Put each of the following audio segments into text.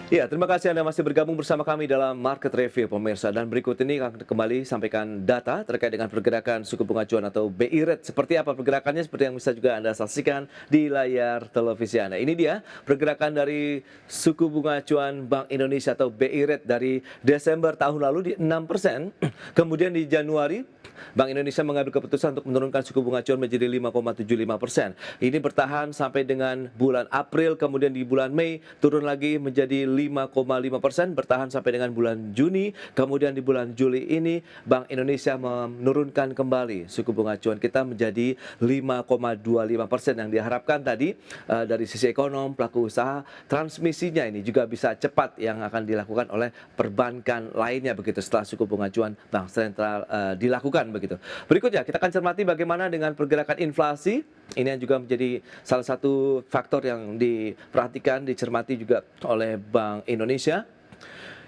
Ya, terima kasih Anda masih bergabung bersama kami dalam Market Review pemirsa. Dan berikut ini akan kembali sampaikan data terkait dengan pergerakan suku bunga acuan atau BI rate. Seperti apa pergerakannya, seperti yang bisa juga Anda saksikan di layar televisi Anda. Ini dia pergerakan dari suku bunga acuan Bank Indonesia atau BI rate dari Desember tahun lalu di 6%. Kemudian di Januari Bank Indonesia mengambil keputusan untuk menurunkan suku bunga acuan menjadi 5,75%. Ini bertahan sampai dengan bulan April, kemudian di bulan Mei turun lagi menjadi 5,5%, bertahan sampai dengan bulan Juni, kemudian di bulan Juli ini Bank Indonesia menurunkan kembali suku bunga acuan kita menjadi 5,25%, yang diharapkan tadi dari sisi ekonom, pelaku usaha, transmisinya ini juga bisa cepat yang akan dilakukan oleh perbankan lainnya begitu setelah suku bunga acuan Bank Sentral dilakukan begitu. Berikutnya kita akan cermati bagaimana dengan pergerakan inflasi. Ini yang juga menjadi salah satu faktor yang diperhatikan, dicermati juga oleh Bank Indonesia.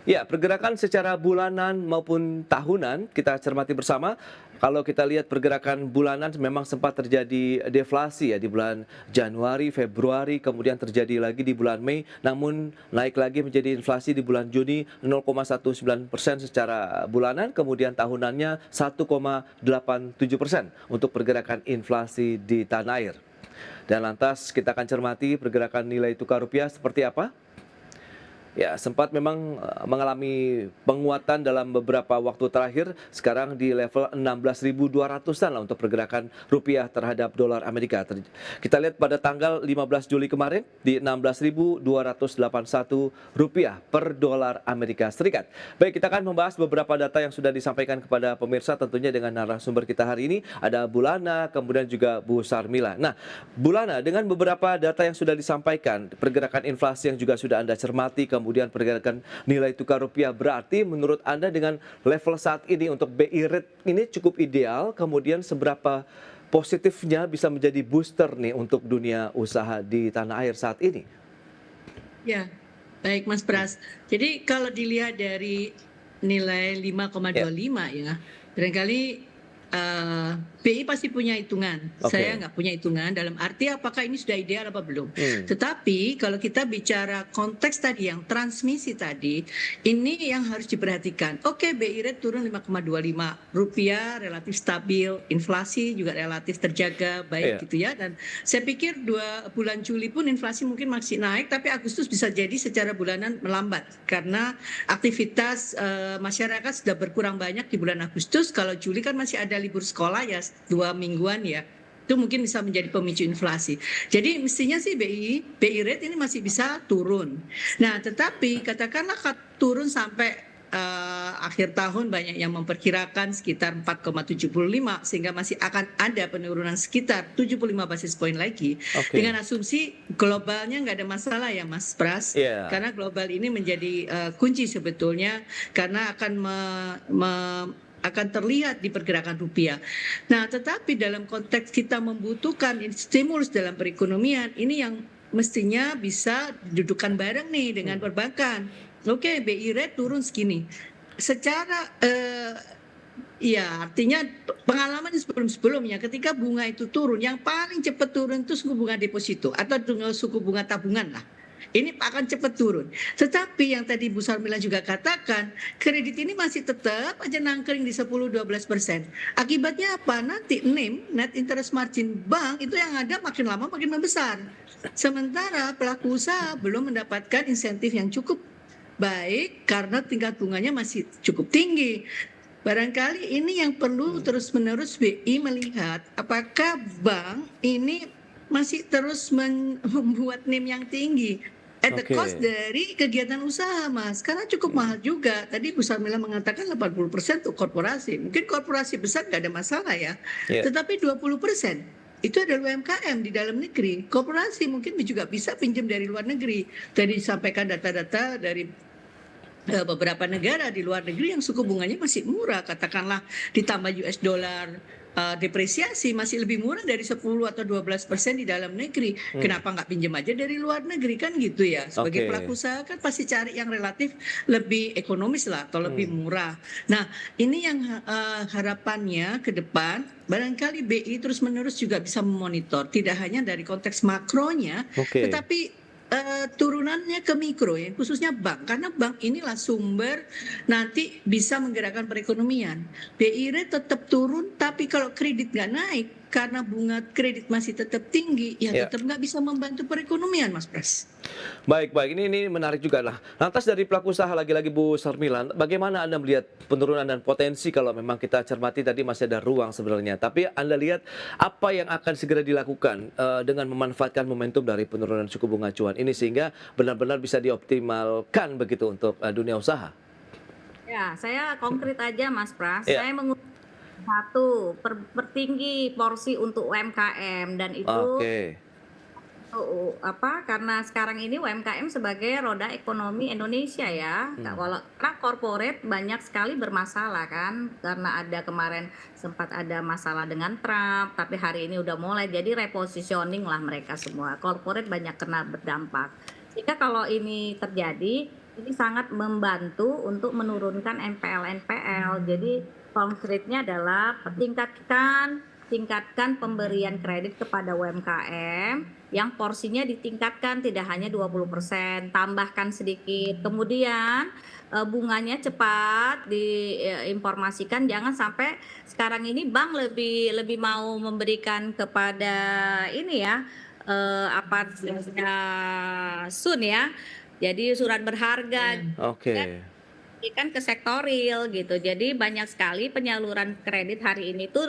Ya, pergerakan secara bulanan maupun tahunan kita cermati bersama. Kalau kita lihat pergerakan bulanan memang sempat terjadi deflasi ya di bulan Januari, Februari, kemudian terjadi lagi di bulan Mei, namun naik lagi menjadi inflasi di bulan Juni 0,19% secara bulanan, kemudian tahunannya 1,87% untuk pergerakan inflasi di tanah air. Dan lantas kita akan cermati pergerakan nilai tukar rupiah seperti apa. Ya, sempat memang mengalami penguatan dalam beberapa waktu terakhir. Sekarang di level 16.200-an lah untuk pergerakan rupiah terhadap dolar Amerika. Kita lihat pada tanggal 15 Juli kemarin di 16.281 rupiah per dolar Amerika Serikat. Baik, kita akan membahas beberapa data yang sudah disampaikan kepada pemirsa tentunya dengan narasumber kita hari ini. Ada Bulana, kemudian juga Bu Sarmila. Nah, Bulana, dengan beberapa data yang sudah disampaikan, pergerakan inflasi yang juga sudah Anda cermati, kemudian pergerakan nilai tukar rupiah, berarti menurut Anda dengan level saat ini untuk BI rate ini cukup ideal, kemudian seberapa positifnya bisa menjadi booster nih untuk dunia usaha di tanah air saat ini? Ya, baik Mas Pras. Jadi kalau dilihat dari nilai Ya, 5,25 ya, barangkali BI pasti punya hitungan. Saya oke. nggak punya hitungan dalam arti apakah ini sudah ideal apa belum. Hmm, Tetapi kalau kita bicara konteks tadi yang transmisi tadi, ini yang harus diperhatikan. Oke, BI rate turun 5,25, rupiah relatif stabil, inflasi juga relatif terjaga baik iya. gitu ya. Dan saya pikir 2 bulan Juli pun inflasi mungkin masih naik, tapi Agustus bisa jadi secara bulanan melambat karena aktivitas masyarakat sudah berkurang banyak di bulan Agustus. Kalau Juli kan masih ada libur sekolah ya 2 mingguan ya, itu mungkin bisa menjadi pemicu inflasi. Jadi mestinya sih BI rate ini masih bisa turun. Nah, tetapi katakanlah turun sampai akhir tahun banyak yang memperkirakan sekitar 4,75 sehingga masih akan ada penurunan sekitar 75 basis poin lagi. Oke. Dengan asumsi globalnya nggak ada masalah ya Mas Pras, Iya. karena global ini menjadi kunci sebetulnya karena akan terlihat di pergerakan rupiah. Nah, tetapi dalam konteks kita membutuhkan stimulus dalam perekonomian, ini yang mestinya bisa didudukan bareng nih dengan Hmm, perbankan. Oke, BI rate turun segini. Secara ya, artinya pengalaman sebelum-sebelumnya ketika bunga itu turun, yang paling cepat turun itu suku bunga deposito atau suku bunga tabungan lah. Ini akan cepat turun. Tetapi yang tadi Bu Sarmila juga katakan, kredit ini masih tetap aja nangkring di 10-12%. Akibatnya apa? Nanti NIM, net interest margin bank, itu yang ada makin lama makin membesar. Sementara pelaku usaha belum mendapatkan insentif yang cukup baik karena tingkat bunganya masih cukup tinggi. Barangkali ini yang perlu terus-menerus BI melihat apakah bank ini masih terus membuat NIM yang tinggi at the cost oke. dari kegiatan usaha, Mas. Karena cukup mahal juga. Tadi Bu Sarmila mengatakan 80% untuk korporasi. Mungkin korporasi besar nggak ada masalah ya. Iya. Tetapi 20% itu adalah UMKM di dalam negeri. Korporasi mungkin juga bisa pinjam dari luar negeri. Tadi disampaikan data-data dari beberapa negara di luar negeri yang suku bunganya masih murah, katakanlah ditambah US dollar depresiasi masih lebih murah dari 10 atau 12% di dalam negeri. Hmm, Kenapa nggak pinjam aja dari luar negeri kan gitu ya? Sebagai oke. pelaku usaha kan pasti cari yang relatif lebih ekonomis lah atau lebih Hmm, murah. Nah, ini yang harapannya ke depan barangkali BI terus-menerus juga bisa memonitor tidak hanya dari konteks makronya, oke. tetapi turunannya ke mikro ya, khususnya bank, karena bank inilah sumber nanti bisa menggerakkan perekonomian. BI rate tetap turun, tapi kalau kredit nggak naik karena bunga kredit masih tetap tinggi, ya Ya. tetap nggak bisa membantu perekonomian, Mas Pras. Baik, baik. Ini menarik juga. Nah, lantas dari pelaku usaha lagi-lagi Bu Sarmila, bagaimana Anda melihat penurunan dan potensi kalau memang kita cermati tadi masih ada ruang sebenarnya. Tapi Anda lihat apa yang akan segera dilakukan dengan memanfaatkan momentum dari penurunan suku bunga acuan ini sehingga benar-benar bisa dioptimalkan begitu untuk dunia usaha. Ya, saya konkret aja Mas Pras. Ya, Saya satu, pertinggi porsi untuk UMKM dan itu oke. apa? Karena sekarang ini UMKM sebagai roda ekonomi Indonesia ya. Hmm. Karena corporate banyak sekali bermasalah kan, karena ada kemarin sempat ada masalah dengan Trump, tapi hari ini udah mulai jadi repositioning lah mereka semua. Corporate banyak kena berdampak. Sehingga kalau ini terjadi, ini sangat membantu untuk menurunkan NPL-NPL. Jadi konkretnya adalah tingkatkan pemberian kredit kepada UMKM yang porsinya ditingkatkan tidak hanya 20%, tambahkan sedikit. Kemudian bunganya cepat diinformasikan, jangan sampai sekarang ini bank lebih mau memberikan kepada ini ya apa sun ya. Jadi surat berharga Oke. kan ke sektor real gitu. Jadi banyak sekali penyaluran kredit hari ini tuh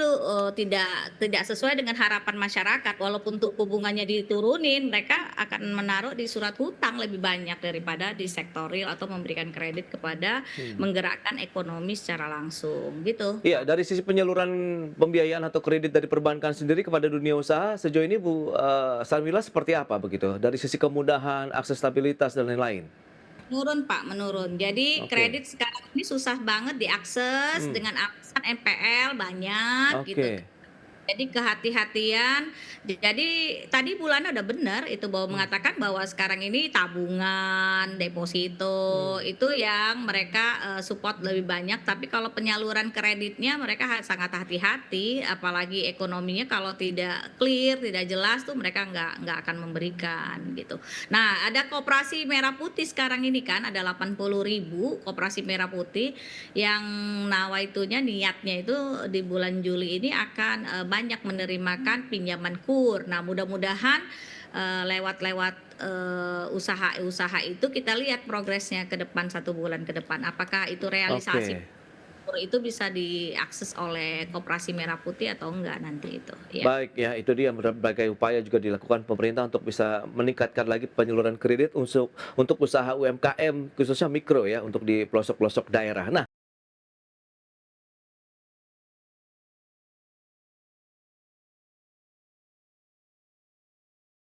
tidak sesuai dengan harapan masyarakat. Walaupun suku bunganya diturunin, mereka akan menaruh di surat hutang lebih banyak daripada di sektor real atau memberikan kredit kepada menggerakkan ekonomi secara langsung gitu. Iya, dari sisi penyaluran pembiayaan atau kredit dari perbankan sendiri kepada dunia usaha sejauh ini Bu Sarmila seperti apa begitu? Dari sisi kemudahan, aksesabilitas dan lain-lain. Menurun Pak, menurun. Jadi Oke. kredit sekarang ini susah banget diakses Hmm. dengan alasan NPL banyak gitu. Oke. Jadi kehati-hatian. Jadi tadi bulannya udah benar itu bahwa mengatakan bahwa sekarang ini tabungan, deposito itu yang mereka support lebih banyak. Tapi kalau penyaluran kreditnya mereka sangat hati-hati, apalagi ekonominya kalau tidak clear, tidak jelas tuh mereka nggak akan memberikan gitu. Nah, ada Koperasi Merah Putih sekarang ini kan ada 80.000 Koperasi Merah Putih yang nawaitunya niatnya itu di bulan Juli ini akan banyak menerimakan pinjaman KUR. Nah, mudah-mudahan lewat usaha-usaha itu kita lihat progresnya ke depan 1 bulan ke depan. Apakah itu realisasi Oke. KUR itu bisa diakses oleh Koperasi Merah Putih atau enggak nanti itu. Ya. Baik ya, itu dia berbagai upaya juga dilakukan pemerintah untuk bisa meningkatkan lagi penyaluran kredit untuk usaha UMKM khususnya mikro ya untuk di pelosok-pelosok daerah. Nah,